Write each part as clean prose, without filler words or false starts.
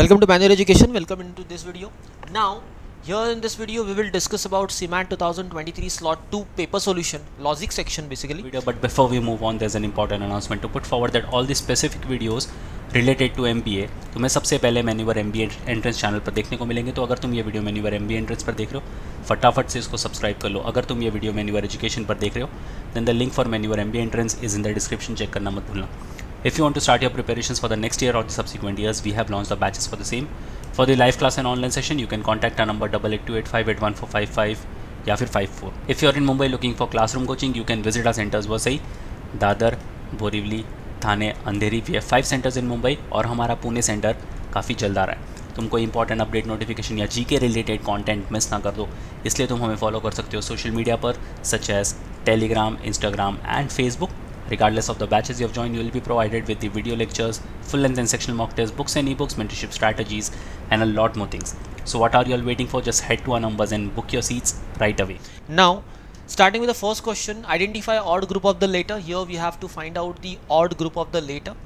Welcome to Manual Education. Welcome into this video. Now, here in this video, we will discuss about CMAT 2023 Slot 2 paper solution, logic section basically. But before we move on, there's an important announcement to put forward that all the specific videos related to MBA तुम्हें सबसे पहले मेन्यूवर MBA entrance channel पर देखने को मिलेंगे। तो अगर तुम ये वीडियो मेन्यूवर MBA एंट्रेंस पर देख रहे हो, फटाफट से इसको सब्सक्राइब कर लो। अगर तुम ये वीडियो मेन्यूवर एजुकेशन पर देख रहे हो, then the link for manoeuvre MBA entrance is in the description, check करना मत भूलना। If you want to start your preparations for the next year or the subsequent years, we have launched the batches for the same. For the live class and online session, you can contact our number 8828581455 या फिर 54. If you are in Mumbai looking for classroom coaching, you can visit our centers Vasai, Dadar, Borivali, Thane, Andheri. We have 5 centers in Mumbai और हमारा Pune centre काफ़ी जल्द आ रहा है। तुम कोई इंपॉर्टेंट अपडेट नोटिफिकेशन या जी के रिलेटेड कंटेंट मिस ना कर दो, इसलिए तुम हमें फॉलो कर सकते हो सोशल मीडिया पर, such as Telegram, Instagram and Facebook. Regardless of the batches you have joined, you will be provided with the video lectures, full length and sectional mock tests, books and ebooks, mentorship strategies, and a lot more things. So what are you all waiting for? Just head to our numbers and book your seats right away. Now, starting with the first question, identify odd group of the letter. Here we have to find out the odd group of the letter.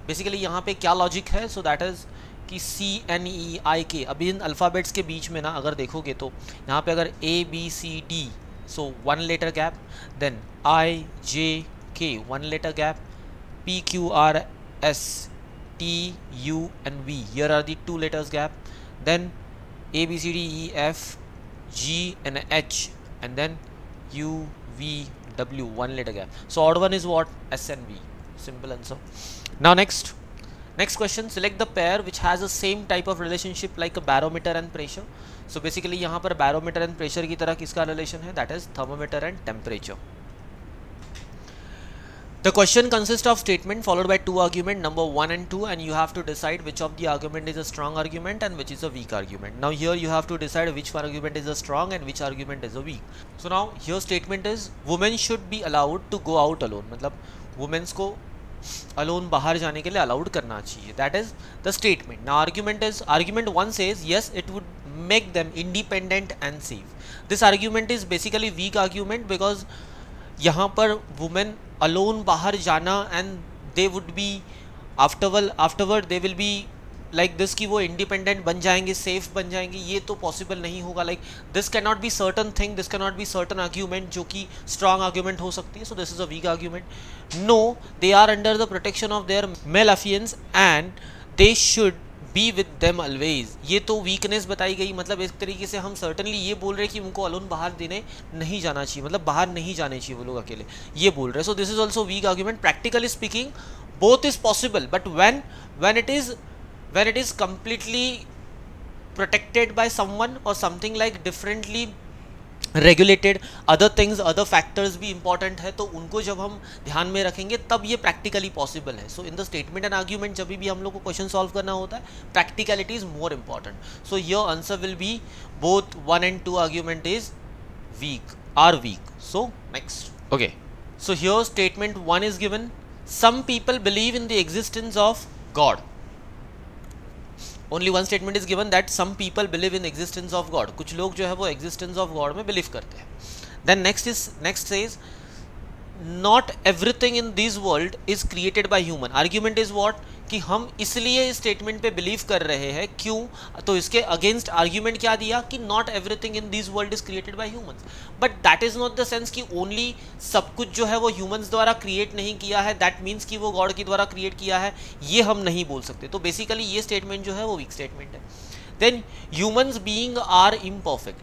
Basically यहाँ पे क्या logic है? So that is कि C N E I K, अभी इन alphabets के बीच में ना अगर देखोगे तो यहाँ पे अगर A B C D, so 1 letter gap, then I J K 1 letter gap, P Q R S T U and V, here are the 2 letters gap, then A B C D E F G and H, and then U V W 1 letter gap. So odd one is what? S and V. Simple answer. Now next question, select the pair which has the same type of relationship like a barometer and pressure. So basically यहाँ पर barometer and pressure की तरह किसका relation है? That is thermometer and temperature. The question consists of statement followed by 2 argument, number 1 and 2, and you have to decide which of the argument is a strong argument and which is a weak argument. Now here you have to decide which argument is a strong and which argument is a weak. So now here statement is women should be allowed to go out alone, मतलब women's को alone बाहर जाने के लिए allowed करना चाहिए. That is the statement. Now argument 1 says yes, it would make them independent and safe. This argument is basically weak argument because यहाँ पर वुमेन अलोन बाहर जाना and they would be afterward they will be like this कि वो independent बन जाएंगे, safe बन जाएंगे, ये तो पॉसिबल नहीं होगा. Like this can not be certain thing, this can not be certain argument जो कि स्ट्रॉन्ग आर्ग्यूमेंट हो सकती है. So this is a weak argument. No, they are under the protection of their male fiancés and they should be with them always. ये तो weakness बताई गई, मतलब एक तरीके से हम सर्टनली ये बोल रहे हैं कि उनको अलोन बाहर देने नहीं जाना चाहिए, मतलब बाहर नहीं जाने चाहिए वो लोग अकेले, ये बोल रहे हैं. So this is also weak argument. Practically speaking both is possible, but when it is completely protected by someone or something like differently regulated, other things, other factors भी important है, तो उनको जब हम ध्यान में रखेंगे तब ये प्रैक्टिकली पॉसिबल है. So in the statement and argument जब भी हम लोग को क्वेश्चन सॉल्व करना होता है, practicality is more important. So your answer will be both 1 and 2 argument is weak, are weak. So next, okay, so here statement 1 is given, some people believe in the existence of God. Only one statement is given that some people believe in existence of God. कुछ लोग जो है वो existence of God में believe करते हैं. Then next says not everything in this world is created by human. Argument is what? कि हम इसलिए इस स्टेटमेंट पे बिलीव कर रहे हैं, क्यों? तो इसके अगेंस्ट आर्ग्यूमेंट क्या दिया कि not everything in this world is created by humans. But that is not the sense कि ओनली सब कुछ जो है वो ह्यूमंस द्वारा क्रिएट नहीं किया है, दैट मीन्स कि वो गॉड के द्वारा क्रिएट किया है, ये हम नहीं बोल सकते. तो बेसिकली ये स्टेटमेंट जो है वो वीक स्टेटमेंट है. Then humans being are imperfect.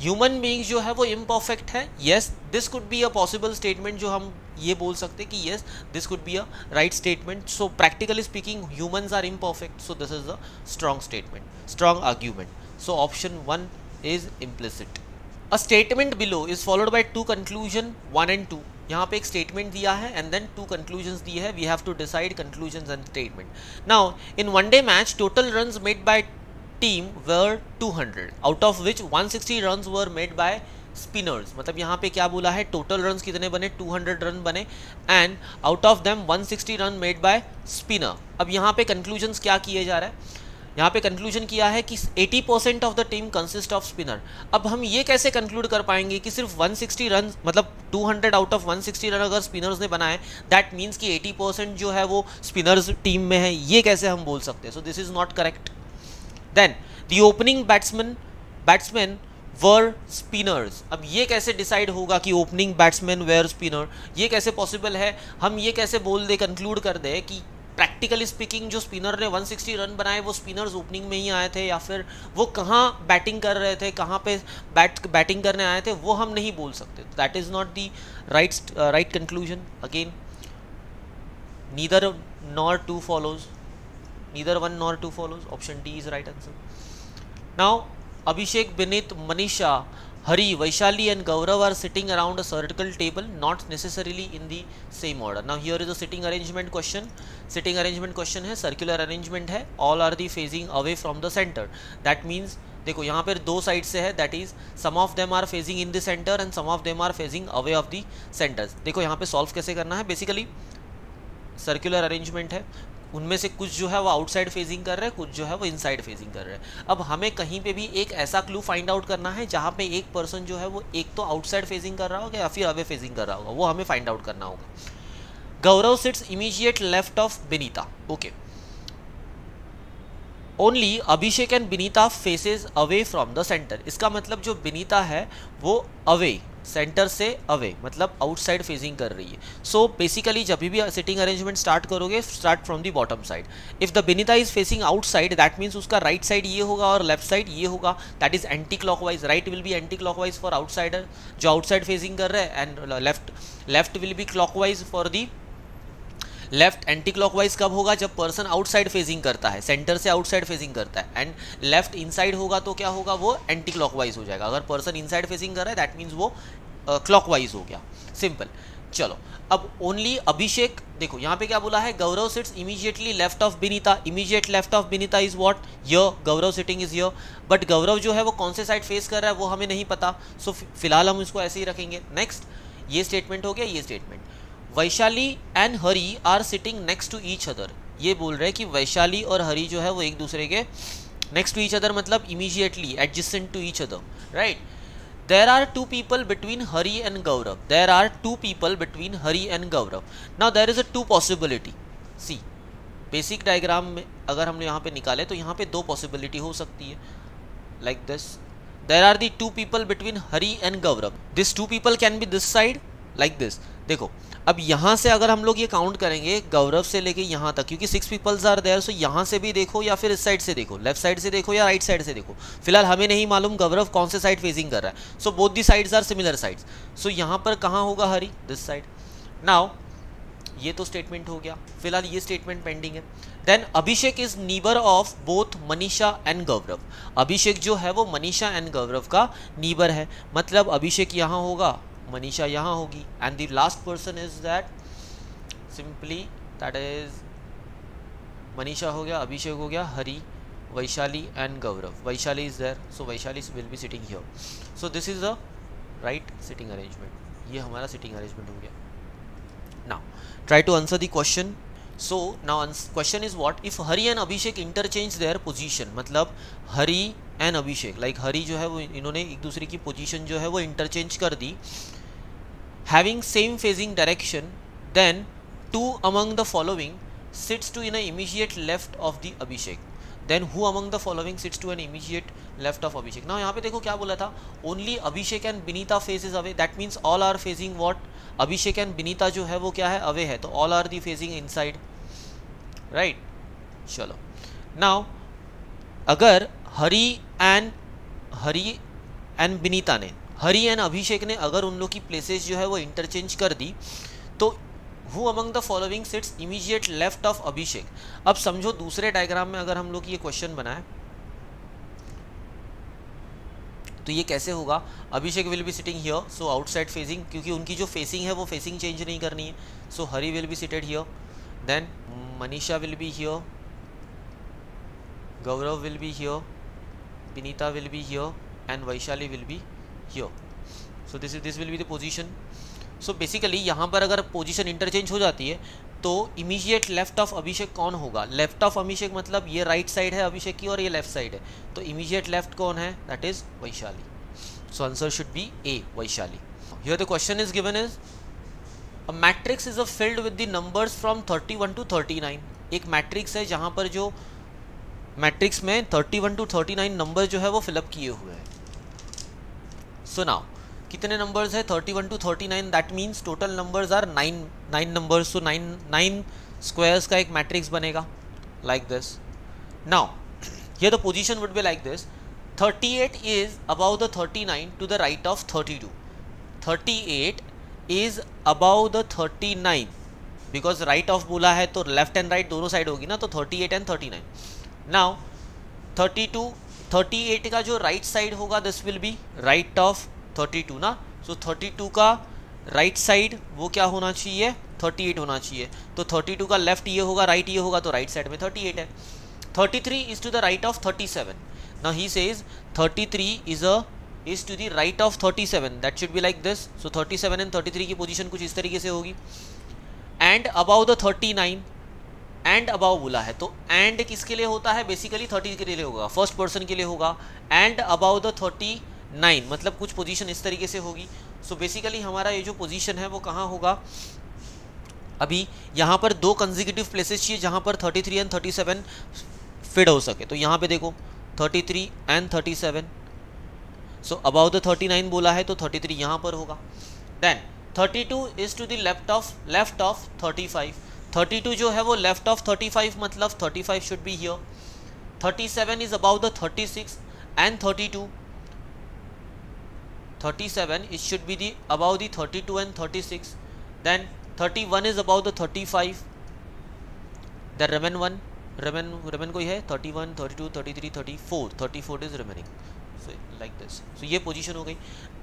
Human beings जो है वो इम्परफेक्ट है. Yes, this could be a possible statement जो हम ये बोल सकते हैं कि yes, this could be a right statement. So practically speaking humans are imperfect, so this is a strong statement, strong argument. So option 1 is implicit. A statement below is followed by 2 conclusion 1 and 2. यहाँ पे एक statement दिया है and then 2 conclusions दिए है. We have to decide conclusions and statement. Now in one day match total runs made by team were 200, out of which 160 runs were made by spinners. मतलब यहाँ पे क्या बोला है, टोटल रन्स कितने बने, 200 रन बने, and out of them 160 run made by spinner. अब यहाँ पे कंक्लूजन्स क्या किए जा रहा है, यहाँ पे कंक्लूजन किया है कि 80% of the team consist off spinner. अब हम ये कैसे कंक्लूड कर पाएंगे कि सिर्फ 160 रन, मतलब 200 आउट ऑफ 160 रन अगर स्पिनर्स ने बनाए, दैट मीन्स कि 80% जो है वो स्पिनर्स टीम में है, ये कैसे हम बोल सकते हैं. So this is not correct. Then the opening batsman were spinners. अब ये कैसे डिसाइड होगा कि ओपनिंग बैट्समैन वेयर स्पिनर, ये कैसे पॉसिबल है? हम ये कैसे बोल दे, कंक्लूड कर दे कि प्रैक्टिकली स्पीकिंग जो स्पिनर ने 160 रन बनाए वो स्पिनर्स ओपनिंग में ही आए थे, या फिर वो कहाँ बैटिंग कर रहे थे, कहाँ पे बैटिंग करने आए थे, वो हम नहीं बोल सकते। That is not the right conclusion. Again neither nor two follows, neither one nor two follows, option D is right answer. Now Abhishek, Binit, Manisha, Hari, Vaishali and Gaurav are sitting around a circle table, not necessarily in the same order. Now here is a sitting arrangement question. Sitting arrangement question है, circular arrangement है, all are the facing away from the center. That means देखो यहाँ पर दो side से है, that is some of them are facing in the center and some of them are facing away of the centers. देखो यहाँ पे solve कैसे करना है, basically सर्कुलर अरेंजमेंट है, उनमें से कुछ जो है वो आउटसाइड फेजिंग कर रहे हैं, कुछ जो है वो इनसाइड फेजिंग कर रहे हैं। अब हमें कहीं पे भी एक ऐसा क्लू फाइंड आउट करना है जहाँ पे एक पर्सन जो है वो एक तो आउटसाइड फेजिंग कर रहा होगा या फिर अवे फेजिंग कर रहा होगा, वो हमें फाइंड आउट करना होगा। Gaurav sits immediate left of Binita, okay. Only Abhishek and Binita faces away from the centre. इसका मतलब जो बिनीता है वो अवे, सेंटर से अवे, मतलब आउटसाइड फेजिंग कर रही है। सो बेसिकली जब भी सिटिंग अरेंजमेंट स्टार्ट करोगे, start from the bottom side. If the Binita is facing outside, that means उसका राइट साइड ये होगा और लेफ्ट साइड ये होगा, that is anti clockwise. Right will be anti clockwise for outsider जो आउटसाइड फेजिंग कर रहे हैं, and left will be clockwise for the left. Anti clockwise कब होगा? जब पर्सन आउटसाइड फेजिंग करता है, सेंटर से आउटसाइड फेजिंग करता है, एंड लेफ्ट इनसाइड होगा तो क्या होगा, वो एंटी क्लॉकवाइज हो जाएगा। अगर पर्सन इनसाइड फेजिंग कर रहा है दैट मीन्स वो क्लॉकवाइज हो गया, सिंपल। चलो अब ओनली अभिषेक, देखो यहाँ पे क्या बोला है, Gaurav sits immediately left of Binita. Immediate left of Binita is what, य गौरव सिटिंग इज य, बट गौरव जो है वो कौन से साइड फेस कर रहा है वो हमें नहीं पता, सो फिलहाल हम इसको ऐसे ही रखेंगे। नेक्स्ट ये स्टेटमेंट हो गया, ये statement. Vaishali and Hari are sitting next to each other, ये बोल रहे हैं कि वैशाली और हरी जो है वो एक दूसरे के नेक्स्ट टू ईच अदर, मतलब immediately adjacent to each other, right. There are two people between Hari and Gaurav. There are two people between Hari and Gaurav. Now there is a two possibility. See, basic diagram में अगर हमने यहाँ पे निकाले तो यहाँ पे दो possibility हो सकती है, like this. There are the two people between Hari and Gaurav. These two people can be this side, like this. देखो अब यहाँ से अगर हम लोग ये काउंट करेंगे गौरव से लेके यहाँ तक, क्योंकि 6 पीपल्स आर देयर, सो यहाँ से भी देखो या फिर इस साइड से देखो, लेफ्ट साइड से देखो या राइट साइड से देखो, फिलहाल हमें नहीं मालूम गौरव कौन से साइड फेजिंग कर रहा है। So both the sides are similar sides, so यहाँ पर कहाँ होगा हरी, दिस साइड। नाउ ये तो स्टेटमेंट हो गया, फिलहाल ये स्टेटमेंट पेंडिंग है। Then Abhishek is neighbour of both Manisha and Gaurav. Abhishek जो है वो मनीषा एंड गौरव का नीबर है, मतलब अभिषेक यहाँ होगा, मनीषा यहाँ होगी, and the last person is that simply that is Manisha हो गया, अभिषेक हो गया, Hari, Vaishali and Gaurav. Vaishali is there, so Vaishali will be sitting here. So this is the right sitting arrangement, ये हमारा सिटिंग अरेंजमेंट हो गया। Now try to answer the question. So now question is what, if Hari and Abhishek interchange their position, मतलब Hari and Abhishek, like हरी जो है वो इन्होंने एक दूसरे की पोजीशन जो है वो इंटरचेंज कर दी, having same phasing direction, then two among the following sits to an immediate left of the Abhishek. Then who among the following sits to an immediate left of Abhishek? Now यहाँ पे देखो क्या बोला था, only Abhishek and Binita faces away. That means all are facing what? Abhishek and Binita जो है वो क्या है, away है, तो all are the facing inside, right? चलो now अगर हरी एंड बिनीता ने, हरी एंड अभिषेक ने अगर उन लोग की प्लेसेस जो है वो इंटरचेंज कर दी, तो who among the following sits immediate left of Abhishek. अब समझो दूसरे डायग्राम में अगर हम लोग ये क्वेश्चन बनाए तो ये कैसे होगा, Abhishek will be sitting here, so outside facing, क्योंकि उनकी जो फेसिंग है वो फेसिंग चेंज नहीं करनी है, so Hari will be seated here, then Manisha will be here, Gaurav will be here, Binita will be here and Vaishali will be here. So this will be the position. So basically यहाँ पर अगर पोजीशन इंटरचेंज हो जाती है तो इमीडिएट लेफ्ट ऑफ अभिषेक कौन होगा, left of अभिषेक मतलब ये राइट साइड है अभिषेक की और ये लेफ्ट साइड है, तो इमीडिएट लेफ्ट कौन है, that is Vaishali. So answer should B A, Vaishali. Here the question is given is a matrix is filled with the numbers from 31 to 39। एक मैट्रिक्स है जहाँ पर जो मैट्रिक्स में 31 to 39 नंबर जो है वो फिलअप किए हुए हैं। सो नाउ कितने नंबर्स है 31 to 39, that means total numbers are 9 numbers. So 9 squares का एक मैट्रिक्स बनेगा like this. Now here the position would be like this, 38 is above the 39 to the right of 32। 38 is above the 39 because right of बोला है तो left and right दोनों side होगी ना, तो 38 एंड 39। नाउ 38 का जो राइट साइड होगा this will B right of 32 ना। सो 32 का राइट साइड वो क्या होना चाहिए 38 होना चाहिए। तो 32 का लेफ्ट ये होगा, राइट ये होगा, तो राइट साइड में 38 है। 33 is to the right of 37। Now he says 33 is to the right of 37, that should be like this. So 37 and 33 की पोजीशन कुछ इस तरीके से होगी। and above the 39, and above बोला है तो and किसके लिए होता है बेसिकली 30 के लिए होगा, फर्स्ट पर्सन के लिए होगा। and above the 39 मतलब कुछ पोजीशन इस तरीके से होगी। सो बेसिकली हमारा ये जो पोजीशन है वो कहाँ होगा, अभी यहाँ पर दो कंसेक्यूटिव प्लेसेस चाहिए जहाँ पर 33 एंड 37 फिट हो सके। तो यहाँ पे देखो 33 एंड 37, सो अबाउट द 39 बोला है तो 33 यहाँ पर होगा। Then 32 is to the left of 35। 32 जो है वो लेफ्ट ऑफ 35 मतलब 35 should be here. 37 is about the 36 and 32। 37 it should be the above the 32 and 36. Then 31 is above the 35. The remain कोई है 31, 32, 33, 34. 34 is remaining. So like this. So ये position हो गई.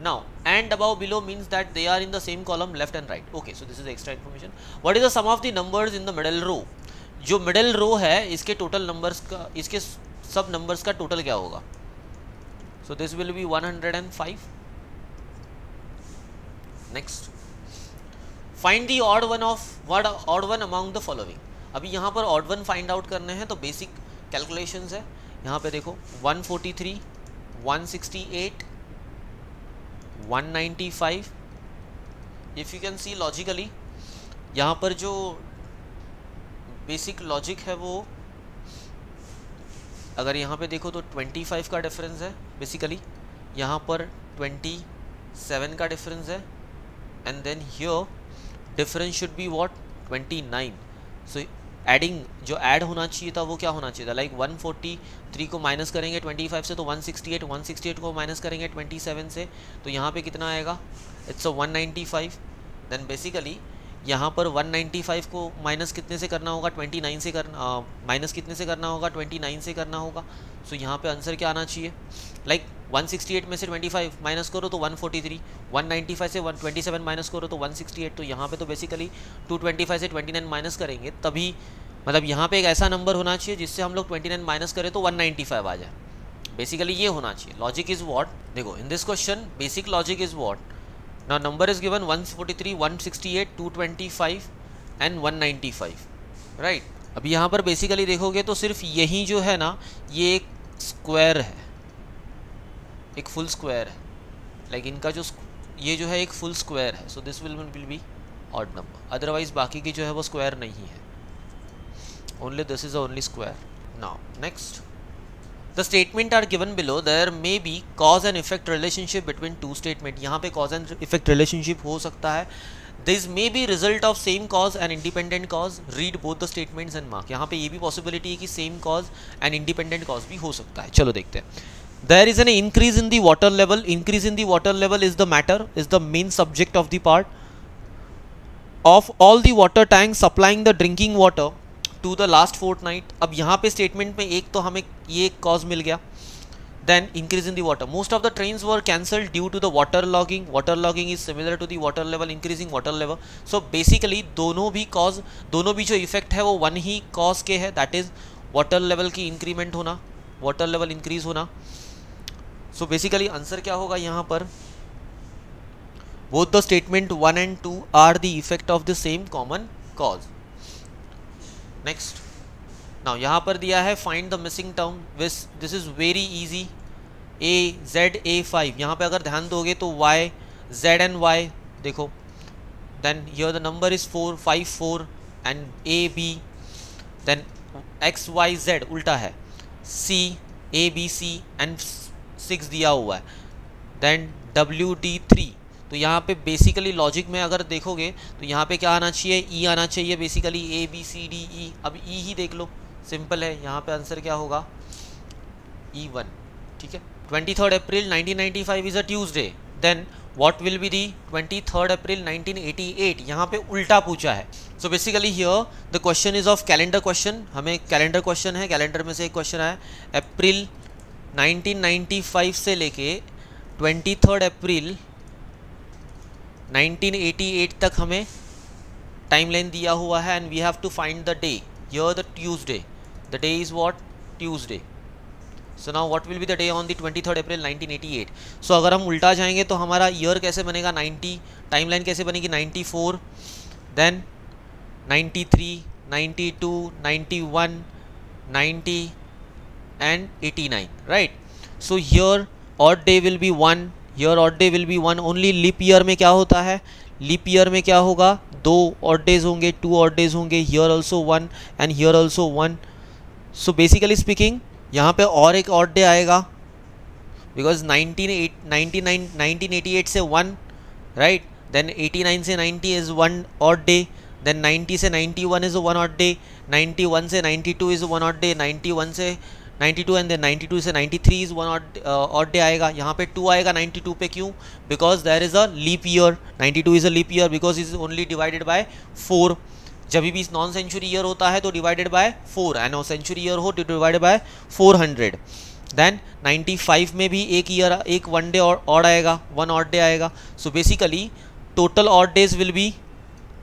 Now and above below means that they are in the same column left and right. Okay, so this is the extra information. What is the sum of the numbers in the middle row? जो middle row है इसके total numbers का, इसके सब numbers का total क्या होगा? So this will be 105. Next, find the odd one among the following. अभी यहाँ पर odd one find out करने हैं तो basic calculations है। यहाँ पे देखो 143, 168, 195. If you can see logically, यहाँ पर जो basic logic है वो अगर यहाँ पे देखो तो 25 का डिफरेंस है बेसिकली, यहाँ पर 27 का डिफरेंस है, and then here difference should be what 29. so adding जो ऐड होना चाहिए था वो क्या होना चाहिए था, लाइक 143 को माइनस करेंगे 25 से तो 168 को माइनस करेंगे 27 से तो यहाँ पे कितना आएगा, इट्स 195. देन बेसिकली यहाँ पर 195 को माइनस कितने से करना होगा 29 से करना, माइनस कितने से करना होगा 29 से करना होगा। सो यहाँ पे आंसर क्या आना चाहिए, लाइक 168 में से 25 माइनस करो तो 143, 195 से 127 माइनस करो तो 168। तो यहाँ पे तो बेसिकली 225 से 29 माइनस करेंगे तभी, मतलब यहाँ पे एक ऐसा नंबर होना चाहिए जिससे हम लोग 29 माइनस करें तो 195 आ जाए। बेसिकली ये होना चाहिए। लॉजिक इज़ व्हाट, देखो in this question basic logic is what, now number is given 143, 168, 225 and 195, right. अभी यहाँ पर बेसिकली देखोगे तो सिर्फ यही जो है ना ये एक स्क्वायर है, एक फुल स्क्वायर है, लाइक इनका जो ये जो है एक फुल स्क्वायर है। So this will be odd number, otherwise बाकी की जो है वो स्क्वायर नहीं है, only this is only square. Now next, the statement are given below, there may be cause and effect relationship between two statement. यहाँ पे कॉज एंड इफेक्ट रिलेशनशिप हो सकता है। This may be result of same cause and independent cause, read both the statements and mark. यहाँ पे ये भी possibility है कि same cause and independent cause भी हो सकता है। चलो देखते हैं। There is an increase in the water level. Increase in the water level is the matter, is the main subject of the part. Of all the water tanks supplying the drinking water to the last fortnight. अब यहाँ पे statement में एक तो हमें ये cause मिल गया. Then increase in the water. Most of the trains were cancelled due to the water logging. Water logging is similar to the water level, increasing water level. So basically दोनों भी cause, दोनों भी जो effect है वो one ही cause के है, that is water level की increment होना, water level increase होना. सो बेसिकली आंसर क्या होगा यहाँ पर, both the statement 1 and 2 are the effect of the same common cause. Next, now यहाँ पर दिया है find the missing term, this is very easy, AZ A5। यहाँ पे अगर ध्यान दोगे तो Y Z and Y देखो, then here the number is 4 5 4 and AB, then XYZ उल्टा है, C A B C and 6 दिया हुआ है, देन WD3। तो यहाँ पे बेसिकली लॉजिक में अगर देखोगे तो यहाँ पे क्या आना चाहिए, E आना चाहिए बेसिकली, ABCDE। अब E ही देख लो, सिंपल है, यहाँ पे आंसर क्या होगा E1, ठीक है। 23rd April 1995 is a Tuesday, then what will be the 23rd April 1988। यहाँ पे उल्टा पूछा है। So basically here the question is of calendar question, हमें कैलेंडर क्वेश्चन है, कैलेंडर में से एक क्वेश्चन आया। अप्रैल 1995 से लेके 23rd April 1988 तक हमें टाइमलाइन दिया हुआ है, and we have to find the day, here the Tuesday, the day is what, Tuesday. So now what will be the day on the 23rd April 1988। So अगर हम उल्टा जाएंगे तो हमारा ईयर कैसे बनेगा 90, टाइमलाइन कैसे बनेगी 94, then 93, 92, 91, 90 and 89, right? So here odd day will be 1, here odd day will be 1 only। Leap year में क्या होता है, लीप ईयर में क्या होगा, 2 odd days होंगे, 2 odd days होंगे, here also 1 and here also 1। so basically speaking यहाँ पे और एक odd day आएगा, because 1988 से 1, right? then 89 से 90 is 1 odd day, then 90 से 91 is 1 odd day, 91 से 92 is 1 odd day, 91 से 92 and then 92 से 93 is 1 odd day आएगा। यहाँ पे 2 आएगा 92 पे, क्यों, because there is a leap year, 92 is a leap year because is only divided by 4। जब भी नॉन सेंचुरी ईयर होता है तो divided by 4, and century year हो तो डिवाइडेड बाय 400। देन 95 में भी एक ईयर, एक 1 डे ऑड आएगा, 1 ऑड डे आएगा। So basically total odd days will be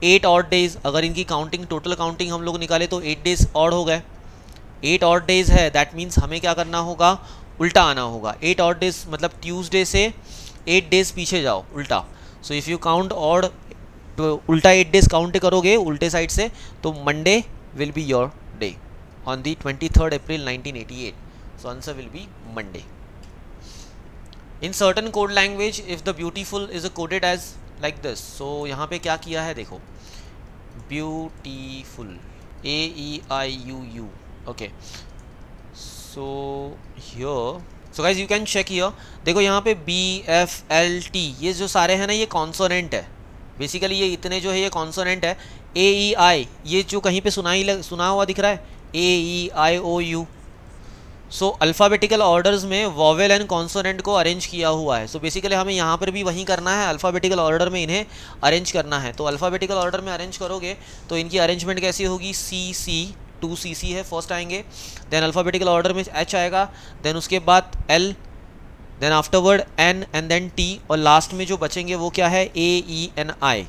8 odd days. अगर इनकी काउंटिंग, टोटल काउंटिंग हम लोग निकाले तो 8 डेज ऑड हो गए, 8 ऑड डेज है, दैट मीन्स हमें क्या करना होगा, उल्टा आना होगा। 8 ऑड डेज मतलब ट्यूसडे से 8 डेज पीछे जाओ उल्टा। So if you count odd, तो उल्टा 8 डेज काउंट करोगे उल्टे साइड से, तो Monday will be your day on the 23rd April 1988। So answer will be Monday. In certain code language if the beautiful is coded as like this. So यहाँ पे क्या किया है देखो, beautiful, AEIUU, okay. So here, so guys you can check here, देखो यहाँ पे BFLT, ये जो सारे हैं ना ये कॉन्सोनेंट है, बेसिकली ये इतने जो है ये कॉन्सोनेंट है। AEI ये जो कहीं पे सुना हुआ दिख रहा है, AEIOU। सो अल्फ़ाबेटिकल ऑर्डर्स में वॉवेल एंड कॉन्सोनेंट को अरेंज किया हुआ है। सो बेसिकली हमें यहाँ पर भी वही करना है, अल्फ़ाबेटिकल ऑर्डर में इन्हें अरेंज करना है। तो अल्फ़ाबेटिकल ऑर्डर में अरेंज करोगे तो इनकी अरेंजमेंट कैसी होगी, CC, 2CC है, फर्स्ट आएंगे, देन अल्फ़ाबेटिकल ऑर्डर में H आएगा, देन उसके बाद L, then afterward N and then T, और लास्ट में जो बचेंगे वो क्या है, AENI।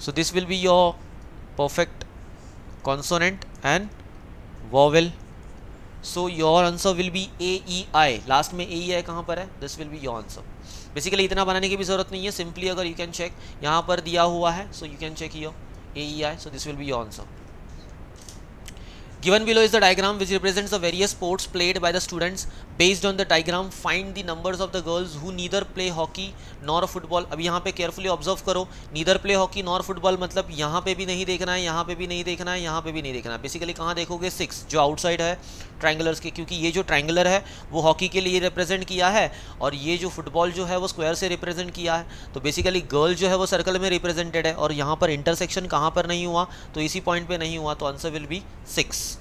So this will be your perfect consonant and vowel. So your answer will be AEI, last में AEI कहाँ पर है, this will be your answer. Basically इतना बनाने की भी ज़रूरत नहीं है, सिंपली अगर यू कैन चेक, यहाँ पर दिया हुआ है, so you can check here AEI, so this will be your answer. Given below is the diagram which represents the various sports played by the students. Based on the diagram, find the numbers of the girls who neither play hockey nor football. अब यहाँ पे carefully observe करो, neither play hockey nor football मतलब यहाँ पे भी नहीं देखना है, यहाँ पे भी नहीं देखना है, यहाँ पे भी नहीं देखना है। बेसिकली कहाँ देखोगे, 6 जो आउटसाइड है ट्रायंगुलर्स के, क्योंकि ये जो ट्रायंगुलर है वो हॉकी के लिए रिप्रेजेंट किया है, और ये जो फुटबॉल जो है वो स्क्वायर से रिप्रेजेंट किया है। तो बेसिकली गर्ल जो है वो सर्कल में रिप्रेजेंटेड है, और यहाँ पर इंटरसेक्शन कहाँ पर नहीं हुआ, तो इसी पॉइंट पे नहीं हुआ, तो answer will be 6।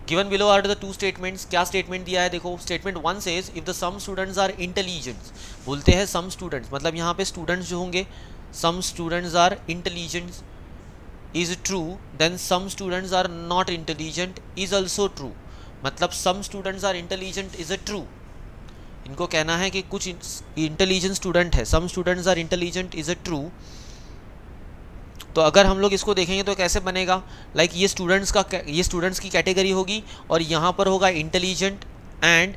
Given below are the 2 statements. क्या स्टेटमेंट दिया है देखो, statement 1 says if the some students are intelligent, बोलते हैं सम स्टूडेंट्स मतलब यहाँ पे स्टूडेंट्स जो होंगे, some students are intelligent is true, then some students are not intelligent is also true. मतलब some students are intelligent is a true, इनको कहना है कि कुछ इंटेलिजेंट स्टूडेंट है, some students are intelligent is a true. तो अगर हम लोग इसको देखेंगे तो कैसे बनेगा, लाइक ये स्टूडेंट्स की कैटेगरी होगी, और यहाँ पर होगा intelligent, and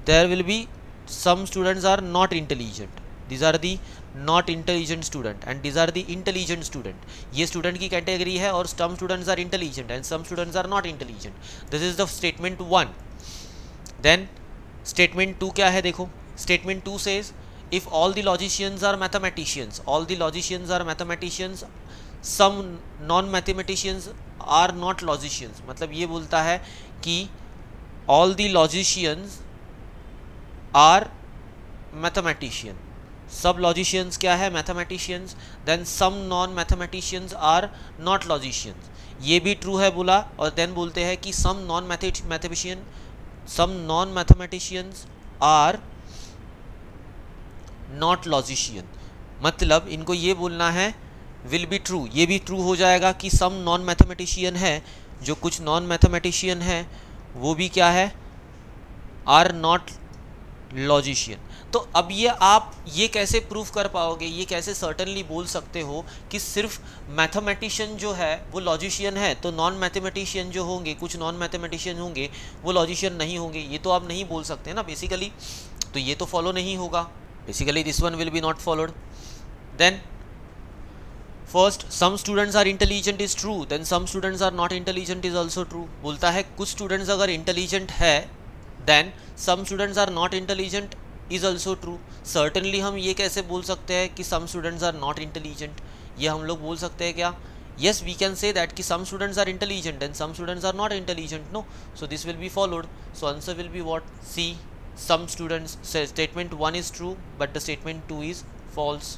there will be some students are not intelligent, these are the not intelligent student and these are the intelligent student. ये स्टूडेंट की कैटेगरी है, और some students are intelligent and some students are not intelligent. This is the statement 1। Then statement 2 क्या है देखो, statement 2 says if all the logicians are mathematicians, all the logicians are mathematicians, some non mathematicians are not logicians। मतलब ये बोलता है कि all the logicians are mathematician. सब logicians क्या है? mathematicians. then some non mathematicians are not logicians. ये भी true है बोला, और then बोलते हैं कि some non mathematicians are not logician. मतलब इनको ये बोलना है will be true, ये भी true हो जाएगा कि some non mathematician है, जो कुछ non mathematician है वो भी क्या है? are not logician. तो अब ये आप ये कैसे प्रूफ कर पाओगे, ये कैसे सर्टनली बोल सकते हो कि सिर्फ मैथमेटिशियन जो है वो लॉजिशियन है, तो नॉन मैथमेटिशियन जो होंगे, कुछ नॉन मैथमेटिशियन होंगे वो लॉजिशियन नहीं होंगे? ये तो आप नहीं बोल सकते ना बेसिकली, तो ये तो फॉलो नहीं होगा. Basically this one will be not followed. Then first, some students are intelligent is true, then some students are not intelligent is also true. बोलता है कुछ स्टूडेंट्स अगर इंटेलिजेंट है, then some students are not intelligent is also true. Certainly हम ये कैसे बोल सकते हैं कि some students are not intelligent? ये हम लोग बोल सकते हैं क्या? yes we can say that कि some students are intelligent and some students are not intelligent. No, so this will be followed. So answer will be what? C. Some students. Statement 1 is true but the statement 2 is false.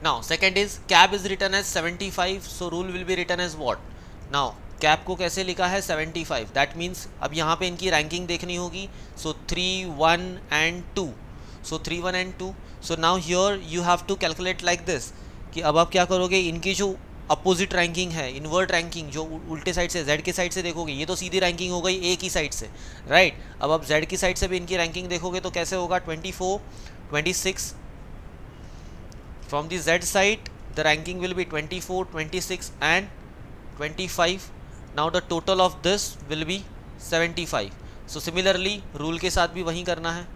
Now second is cab is written as 75, so rule will be written as what? Now cap को कैसे लिखा है? 75. That means अब यहाँ पे इनकी ranking देखनी होगी. सो 3, 1 एंड 2. सो 3, 1 एंड 2. So now here you have to calculate like this कि अब आप क्या करोगे, इनकी जो अपोजिट रैंकिंग है, इन्वर्ट रैंकिंग, जो उल्टे साइड से जेड के साइड से देखोगे, ये तो सीधी रैंकिंग हो गई ए की साइड से, राइट. अब आप जेड की साइड से भी इनकी रैंकिंग देखोगे तो कैसे होगा? 24, 26. From the Z side the ranking will be 24, 26 and 25. Now the total of this will be 75. So similarly rule के साथ भी वही करना है.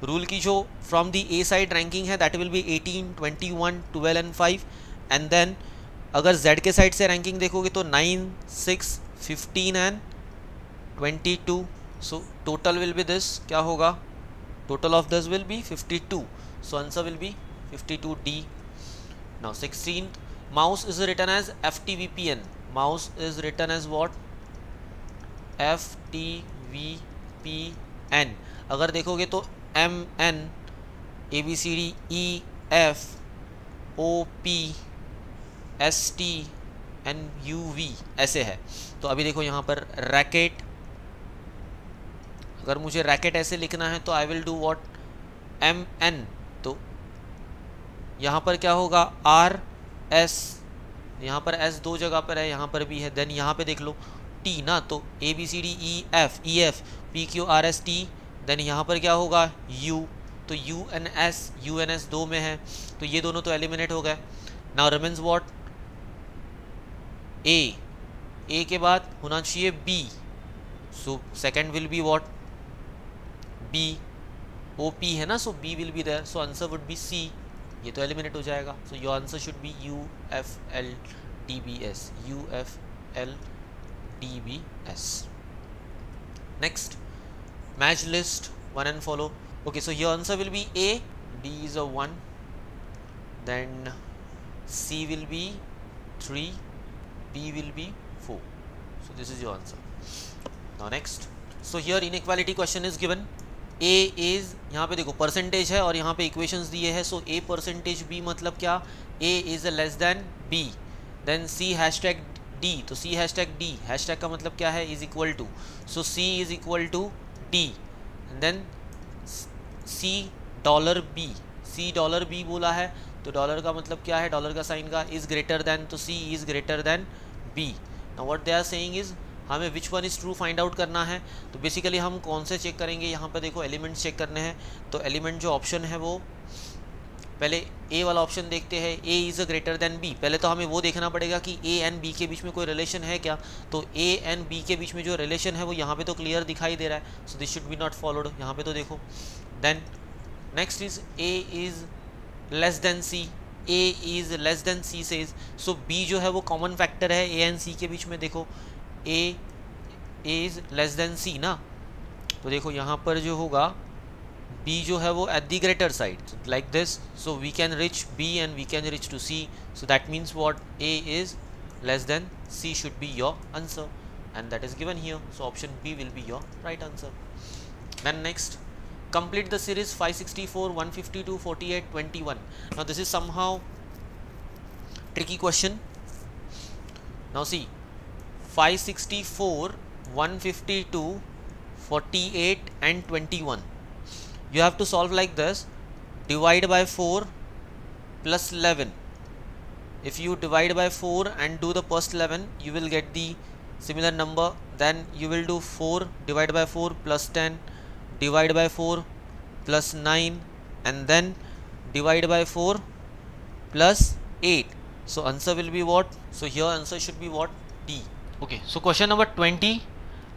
रूल की जो from the A side ranking है that will be 18, 21, 12 and 5. and then अगर Z के साइड से रैंकिंग देखोगे तो 9, 6, 15 and 22. So total will be this. क्या होगा? Total of this will be 52. So answer will be 52D. Now 16th, mouse is written as FTVPN. Mouse is written as what? FTVPN. अगर देखोगे तो MN ABCD EF OP ST and UV ऐसे है. तो अभी देखो यहाँ पर रैकेट, अगर मुझे रैकेट ऐसे लिखना है तो I will do what? MN. तो यहाँ पर क्या होगा? RS. यहाँ पर S दो जगह पर है, यहाँ पर भी है. देन यहाँ पे देख लो T ना, तो ABCD EF PQRS T. देन यहाँ पर क्या होगा? U. तो UNS दो में है, तो ये दोनों तो एलिमिनेट हो गए. Now remains what? A के बाद होना चाहिए B. So second will be what? B. OP है ना, so B will be there. So answer would be C. ये तो एलिमिनेट हो जाएगा. So your answer should be UFLDBS. UFLDBS. Next, match list 1 and follow. Okay, so your answer will be A. D is a 1. Then C will be 3. B will be 4. So this is your answer. Now next. So here inequality question is given. A is, यहाँ पे देखो percentage है और यहाँ पे equations दिए हैं. सो A percentage B मतलब क्या? A is less than B. Then C hashtag D. तो C हैशटैग D, हैशटैग का मतलब क्या है? Is equal to. So C is equal to D. Then C dollar B. C dollar B बोला है, तो डॉलर का मतलब क्या है? डॉलर का साइन का इज ग्रेटर देन, तो C is greater than B. Now what they are saying is हमें which one is true find out करना है. तो बेसिकली हम कौन से चेक करेंगे? यहाँ पर देखो एलिमेंट्स चेक करने हैं. तो एलिमेंट जो ऑप्शन है वो पहले ए वाला ऑप्शन देखते हैं. A is a greater than B. पहले तो हमें वो देखना पड़ेगा कि ए एंड बी के बीच में कोई रिलेशन है क्या. तो ए एंड बी के बीच में जो रिलेशन है वो यहाँ पे तो क्लियर दिखाई दे रहा है. So this should be not followed. यहाँ पे तो देखो. Then next is A is less than C. A is less than C says. So B जो है वो कॉमन फैक्टर है ए एंड सी के बीच में. देखो ए इज़ लेस देन सी ना, तो देखो यहाँ पर जो होगा B जो है वो at the greater side like this. So we can reach B and we can reach to C. So that means what? A is less than C should be your answer. and that is given here. So option B will be your right answer. Then next, complete the series 564, 152, 48, 21. Now this is somehow tricky question. Now see, 564, 152, 48 and 21. You have to solve like this: divide by 4 plus 11. If you divide by 4 and do the first 11, you will get the similar number. Then you will do 4 divided by 4 plus 10, divide by 4 plus 9, and then divide by 4 plus 8. So answer will be what? So here answer should be what? D. Okay, so question number 20.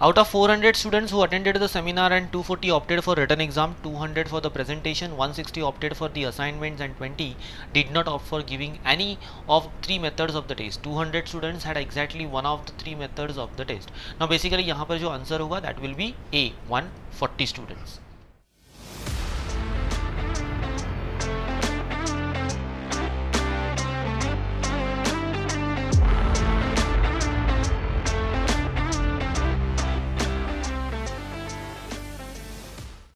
Out of 400 students who attended the seminar and 240 opted for written exam, 200 for the presentation, 160 opted for the assignments, and 20 did not opt for giving any of 3 methods of the test. 200 students had exactly one of the 3 methods of the test. Now basically यहाँ पर जो answer होगा that will be A, 140 students.